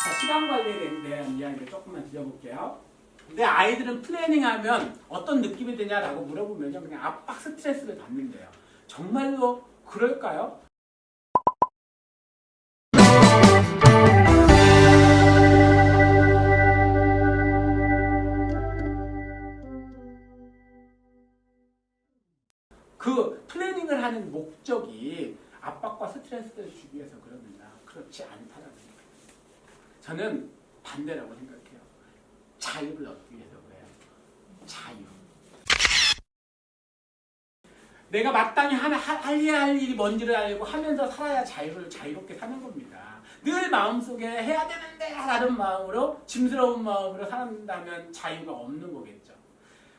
자, 시간 관리에 대한 이야기를 조금만 드려볼게요. 내 아이들은 플래닝하면 어떤 느낌이 드냐라고 물어보면 그냥 압박 스트레스를 받는데요. 정말로 그럴까요? 그 플래닝을 하는 목적이 압박과 스트레스를 주기 위해서 그럽니다. 그렇지 않다라는 거예요. 저는 반대라고 생각해요. 자유를 얻기 위해서 그래요. 자유. 내가 마땅히 해야 할 일이 뭔지를 알고 하면서 살아야 자유롭게 사는 겁니다. 늘 마음속에 해야 되는데 라는 마음으로 짐스러운 마음으로 산다면 자유가 없는 거겠죠.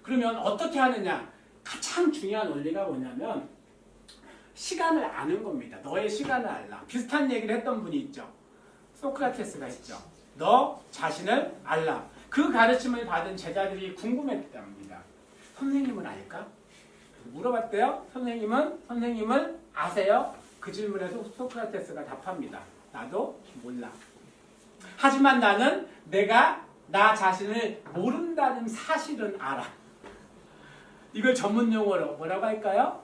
그러면 어떻게 하느냐? 가장 중요한 원리가 뭐냐면 시간을 아는 겁니다. 너의 시간을 알라. 비슷한 얘기를 했던 분이 있죠. 소크라테스가 했죠. 너 자신을 알라. 그 가르침을 받은 제자들이 궁금했답니다. 선생님은 알까? 물어봤대요. 선생님을 아세요? 그 질문에 소크라테스가 답합니다. 나도 몰라. 하지만 나는 내가 나 자신을 모른다는 사실은 알아. 이걸 전문 용어로 뭐라고 할까요?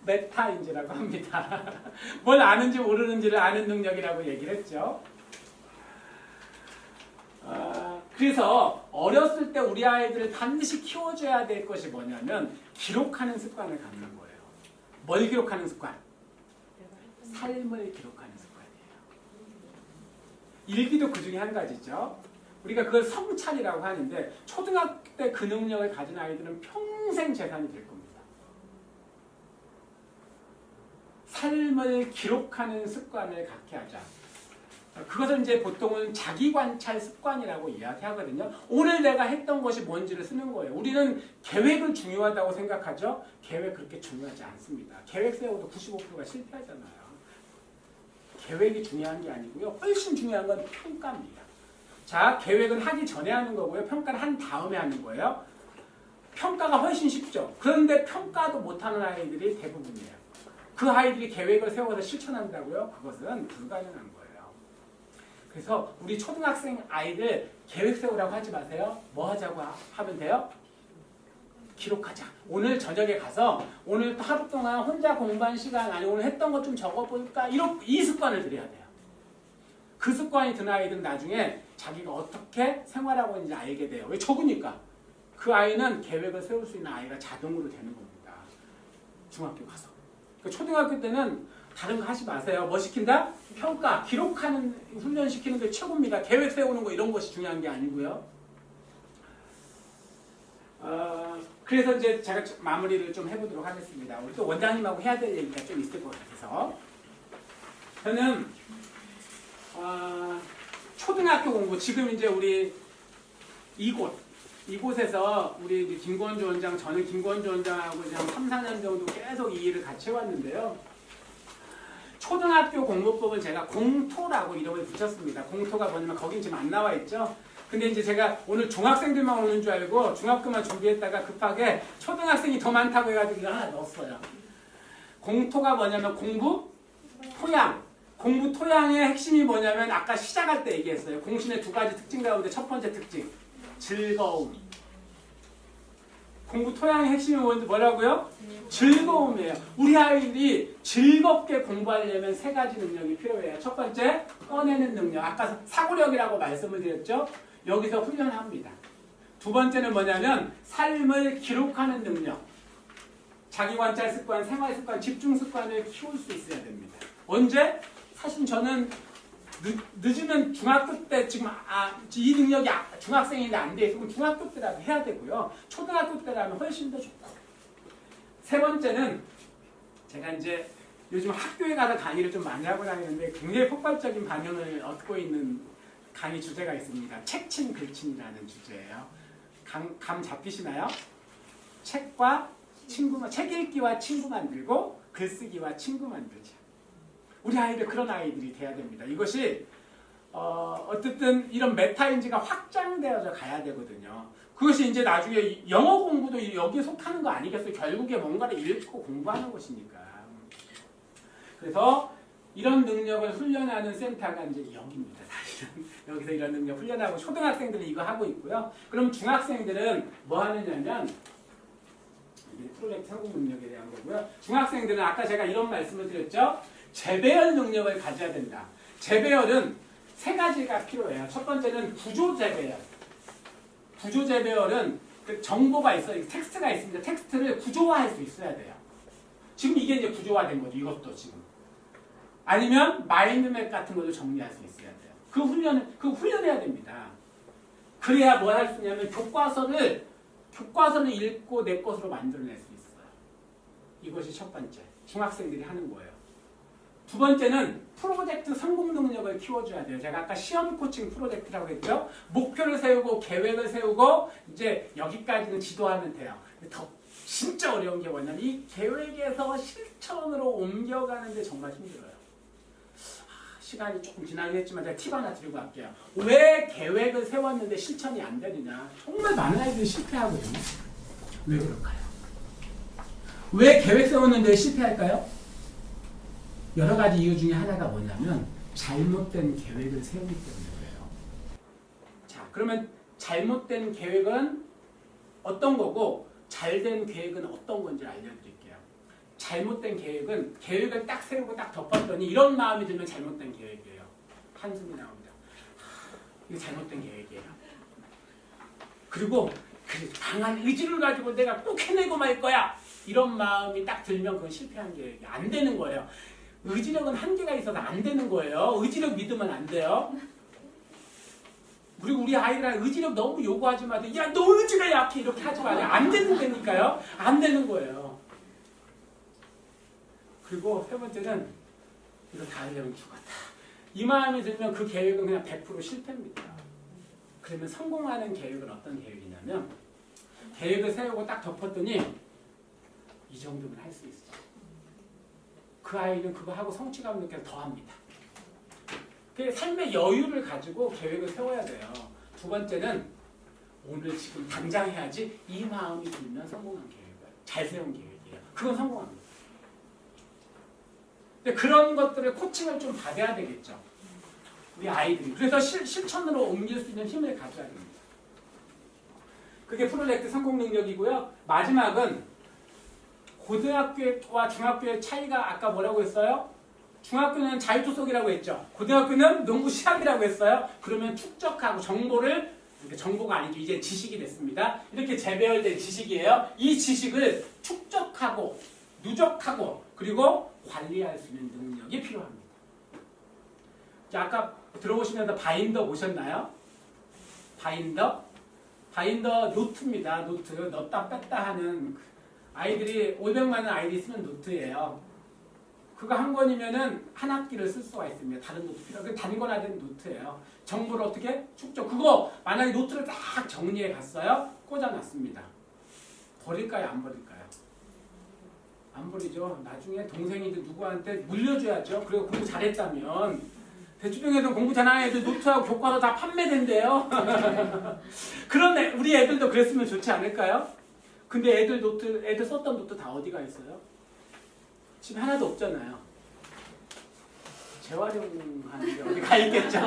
메타인지라고 합니다. 뭘 아는지 모르는지를 아는 능력이라고 얘기를 했죠. 그래서 어렸을 때 우리 아이들을 반드시 키워줘야 될 것이 뭐냐면 기록하는 습관을 갖는 거예요. 뭘 기록하는 습관? 삶을 기록하는 습관이에요. 일기도 그 중에 한 가지죠. 우리가 그걸 성찰이라고 하는데 초등학교 때 그 능력을 가진 아이들은 평생 재산이 될 겁니다. 삶을 기록하는 습관을 갖게 하자. 그것을 이제 보통은 자기관찰 습관이라고 이야기하거든요. 오늘 내가 했던 것이 뭔지를 쓰는 거예요. 우리는 계획을 중요하다고 생각하죠. 계획 그렇게 중요하지 않습니다. 계획 세워도 95%가 실패하잖아요. 계획이 중요한 게 아니고요. 훨씬 중요한 건 평가입니다. 자, 계획은 하기 전에 하는 거고요. 평가는 한 다음에 하는 거예요. 평가가 훨씬 쉽죠. 그런데 평가도 못하는 아이들이 대부분이에요. 그 아이들이 계획을 세워서 실천한다고요? 그것은 불가능한 거예요. 그래서 우리 초등학생 아이들 계획 세우라고 하지 마세요. 뭐 하자고 하면 돼요? 기록하자. 오늘 저녁에 가서 오늘 하루 동안 혼자 공부한 시간 아니 오늘 했던 것 좀 적어볼까? 이 습관을 들여야 돼요. 그 습관이 든 아이들은 나중에 자기가 어떻게 생활하고 있는지 알게 돼요. 왜 적으니까. 그 아이는 계획을 세울 수 있는 아이가 자동으로 되는 겁니다. 중학교 가서. 초등학교 때는 다른 거 하지 마세요. 뭐 시킨다? 평가, 기록하는 훈련 시키는 게 최고입니다. 계획 세우는 거 이런 것이 중요한 게 아니고요. 그래서 이제 제가 마무리를 좀 해보도록 하겠습니다. 우리 또 원장님하고 해야 될 얘기가 좀 있을 것 같아서 저는 초등학교 공부 지금 이제 우리 이곳에서 우리 김권주 원장, 저는 김권주 원장하고 이제 한 3, 4년 정도 계속 이 일을 같이 해왔는데요. 초등학교 공부법은 제가 공토라고 이름을 붙였습니다. 공토가 뭐냐면 거긴 지금 안 나와 있죠. 근데 이제 제가 오늘 중학생들만 오는 줄 알고 중학교만 준비했다가 급하게 초등학생이 더 많다고 해가지고 이거 하나 넣었어요. 공토가 뭐냐면 공부 토양. 공부 토양의 핵심이 뭐냐면 아까 시작할 때 얘기했어요. 공신의 두 가지 특징 가운데 첫 번째 특징. 즐거움. 공부 토양의 핵심이 뭐라고요? 즐거움이에요. 우리 아이들이 즐겁게 공부하려면 세 가지 능력이 필요해요. 첫 번째, 꺼내는 능력. 아까 사고력이라고 말씀을 드렸죠? 여기서 훈련합니다. 두 번째는 뭐냐면 삶을 기록하는 능력. 자기관찰 습관, 생활 습관, 집중 습관을 키울 수 있어야 됩니다. 언제? 사실 저는 늦으면 중학교 때 지금 이 능력이 중학생인데 안 돼 있으면 중학교 때라도 해야 되고요. 초등학교 때라면 훨씬 더 좋고. 세 번째는 제가 이제 요즘 학교에 가서 강의를 좀 많이 하고 다니는데 굉장히 폭발적인 반응을 얻고 있는 강의 주제가 있습니다. 책친 글친이라는 주제예요. 감 잡히시나요? 책 읽기와 친구 만들고 글쓰기와 친구 만들자. 우리 아이들 그런 아이들이 돼야 됩니다. 이것이 어쨌든 이런 메타인지가 확장되어져 가야 되거든요. 그것이 이제 나중에 영어 공부도 여기에 속하는 거 아니겠어요? 결국에 뭔가를 읽고 공부하는 것이니까. 그래서 이런 능력을 훈련하는 센터가 이제 여기입니다. 사실은. 여기서 이런 능력 훈련하고 초등학생들은 이거 하고 있고요. 그럼 중학생들은 뭐 하느냐면 이게 프로젝트 성공 능력에 대한 거고요. 중학생들은 아까 제가 이런 말씀을 드렸죠. 재배열 능력을 가져야 된다. 재배열은 세 가지가 필요해요. 첫 번째는 구조 재배열. 구조 재배열은 그 정보가 있어요. 텍스트가 있습니다. 텍스트를 구조화할 수 있어야 돼요. 지금 이게 이제 구조화된 거죠. 이것도 지금. 아니면 마인드맵 같은 것도 정리할 수 있어야 돼요. 그 훈련해야 됩니다. 그래야 뭘 할 수 있냐면 교과서를 읽고 내 것으로 만들어낼 수 있어요. 이것이 첫 번째. 중학생들이 하는 거예요. 두 번째는 프로젝트 성공 능력을 키워줘야 돼요. 제가 아까 시험 코칭 프로젝트라고 했죠. 목표를 세우고 계획을 세우고 이제 여기까지는 지도하면 돼요. 더 진짜 어려운 게 뭐냐면 이 계획에서 실천으로 옮겨가는데 정말 힘들어요. 시간이 조금 지나긴 했지만 제가 팁 하나 드리고 갈게요. 왜 계획을 세웠는데 실천이 안 되느냐. 정말 많은 아이들이 실패하거든요. 왜 그럴까요? 왜 계획 세웠는데 실패할까요? 여러 가지 이유 중에 하나가 뭐냐면 잘못된 계획을 세우기 때문에 그래요. 자, 그러면 잘못된 계획은 어떤 거고 잘된 계획은 어떤 건지 알려드릴게요. 잘못된 계획은 계획을 딱 세우고 딱 덮었더니 이런 마음이 들면 잘못된 계획이에요. 한숨이 나옵니다. 이게 잘못된 계획이에요. 그리고 그 강한 의지를 가지고 내가 꼭 해내고 말 거야. 이런 마음이 딱 들면 그건 실패한 계획이 안 되는 거예요. 의지력은 한계가 있어서 안 되는 거예요. 의지력 믿으면 안 돼요. 그리고 우리 아이들은 의지력 너무 요구하지 마세요. 야, 너 의지가 약해. 이렇게 하지 마세요. 안 되니까요. 안 되는 거예요. 그리고 세 번째는 이거 다 하려면 죽었다. 이 마음이 들면 그 계획은 그냥 100% 실패입니다. 그러면 성공하는 계획은 어떤 계획이냐면 계획을 세우고 딱 덮었더니 이 정도면 할 수 있어. 그 아이는 그거 하고 성취감 느껴서 더 합니다. 그 삶의 여유를 가지고 계획을 세워야 돼요. 두 번째는 오늘 지금 당장 해야지 이 마음이 들면 성공한 계획이에요. 잘 세운 계획이에요. 그건 성공합니다. 근데 그런 것들을 코칭을 좀 받아야 되겠죠. 우리 아이들이. 그래서 실천으로 옮길 수 있는 힘을 가져야 됩니다. 그게 프로젝트 성공 능력이고요. 마지막은 고등학교와 중학교의 차이가 아까 뭐라고 했어요? 중학교는 자유투속이라고 했죠. 고등학교는 농구 시합이라고 했어요. 그러면 축적하고 정보를, 정보가 아니죠. 이제 지식이 됐습니다. 이렇게 재배열된 지식이에요. 이 지식을 축적하고 누적하고 그리고 관리할 수 있는 능력이 필요합니다. 자, 아까 들어보시면서 바인더 보셨나요? 바인더 노트입니다. 노트 넣었다 뺐다 하는 아이들이 500만 원 아이들이 쓰는 노트예요. 그거 한 권이면은 한 학기를 쓸 수가 있습니다. 다른 노트 필요. 단권화된 노트예요. 정보를 어떻게 축적. 그거 만약에 노트를 딱 정리해 갔어요. 꽂아놨습니다. 버릴까요? 안 버릴까요? 안 버리죠. 나중에 동생이든 누구한테 물려줘야죠. 그리고 공부 잘했다면. 대치동에서 공부 잘하는 애들 노트하고 교과서 다 판매된대요. 그런데 우리 애들도 그랬으면 좋지 않을까요? 근데 애들 썼던 노트 다 어디가 있어요? 집에 하나도 없잖아요. 재활용하는 게 어디 가 있겠죠?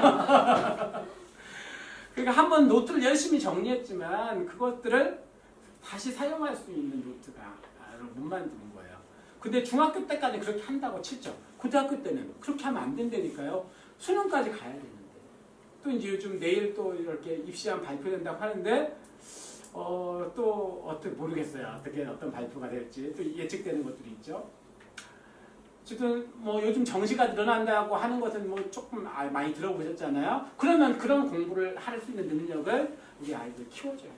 그러니까 한번 노트를 열심히 정리했지만 그것들을 다시 사용할 수 있는 노트가 못 만드는 거예요. 근데 중학교 때까지 그렇게 한다고 치죠. 고등학교 때는 그렇게 하면 안 된다니까요. 수능까지 가야 되는데. 또 이제 요즘 내일 또 이렇게 입시안 발표된다고 하는데 또 어떻게 모르겠어요. 어떤 발표가 될지 또 예측되는 것들이 있죠. 어쨌든 뭐 요즘 정시가 늘어난다고 하는 것은 뭐 조금 많이 들어보셨잖아요. 그러면 그런 공부를 할 수 있는 능력을 우리 아이들 키워줘요.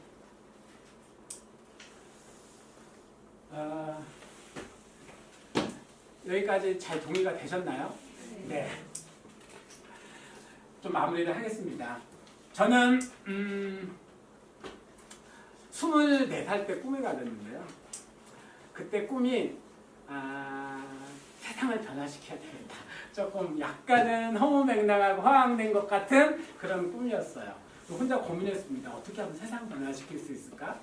여기까지 잘 동의가 되셨나요? 네. 좀 마무리를 하겠습니다. 저는 24살 때 꿈을 가졌는데요. 그때 꿈이 세상을 변화시켜야 되겠다. 조금 약간은 허무맹랑하고 허황된 것 같은 그런 꿈이었어요. 혼자 고민했습니다. 어떻게 하면 세상 변화시킬 수 있을까?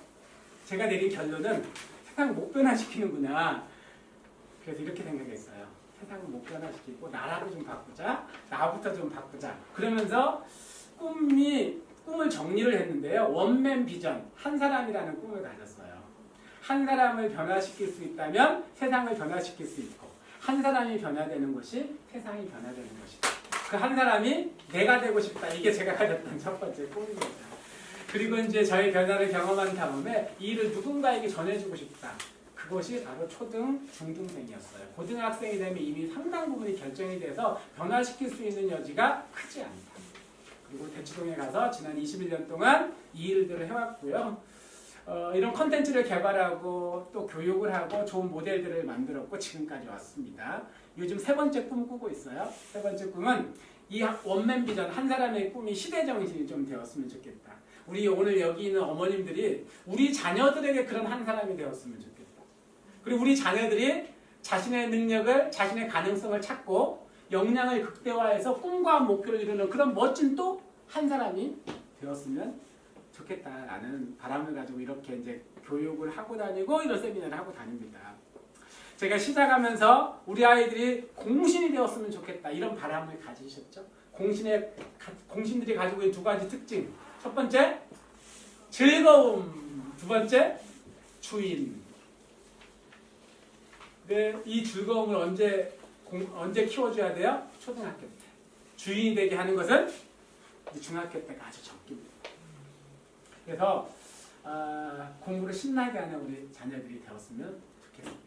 제가 내린 결론은 세상 못 변화시키는구나. 그래서 이렇게 생각했어요. 세상을 못 변화시키고 나라도 좀 바꾸자. 나부터 좀 바꾸자. 그러면서 꿈을 정리를 했는데요. 원맨 비전, 한 사람이라는 꿈을 가졌어요. 한 사람을 변화시킬 수 있다면 세상을 변화시킬 수 있고, 한 사람이 변화되는 것이 세상이 변화되는 것이다. 그 한 사람이 내가 되고 싶다. 이게 제가 가졌던 첫 번째 꿈입니다. 그리고 이제 저의 변화를 경험한 다음에 이 일을 누군가에게 전해주고 싶다. 그것이 바로 초등, 중등생이었어요. 고등학생이 되면 이미 상당 부분이 결정이 돼서 변화시킬 수 있는 여지가 크지 않다. 그리고 대치동에 가서 지난 21년 동안 이 일들을 해왔고요. 이런 컨텐츠를 개발하고 또 교육을 하고 좋은 모델들을 만들었고 지금까지 왔습니다. 요즘 세 번째 꿈 꾸고 있어요. 세 번째 꿈은 이 원맨 비전, 한 사람의 꿈이 시대정신이 좀 되었으면 좋겠다. 우리 오늘 여기 있는 어머님들이 우리 자녀들에게 그런 한 사람이 되었으면 좋겠다. 그리고 우리 자녀들이 자신의 능력을, 자신의 가능성을 찾고 역량을 극대화해서 꿈과 목표를 이루는 그런 멋진 또 한 사람이 되었으면 좋겠다라는 바람을 가지고 이렇게 이제 교육을 하고 다니고 이런 세미나를 하고 다닙니다. 제가 시작하면서 우리 아이들이 공신이 되었으면 좋겠다 이런 바람을 가지셨죠. 공신들이 가지고 있는 두 가지 특징. 첫 번째, 즐거움. 두 번째, 주인. 근데 이 즐거움을 언제 키워줘야 돼요? 초등학교 때. 주인이 되게 하는 것은 중학교 때가 아주 적깁니다. 그래서 공부를 신나게 하는 우리 자녀들이 되었으면 좋겠습니다.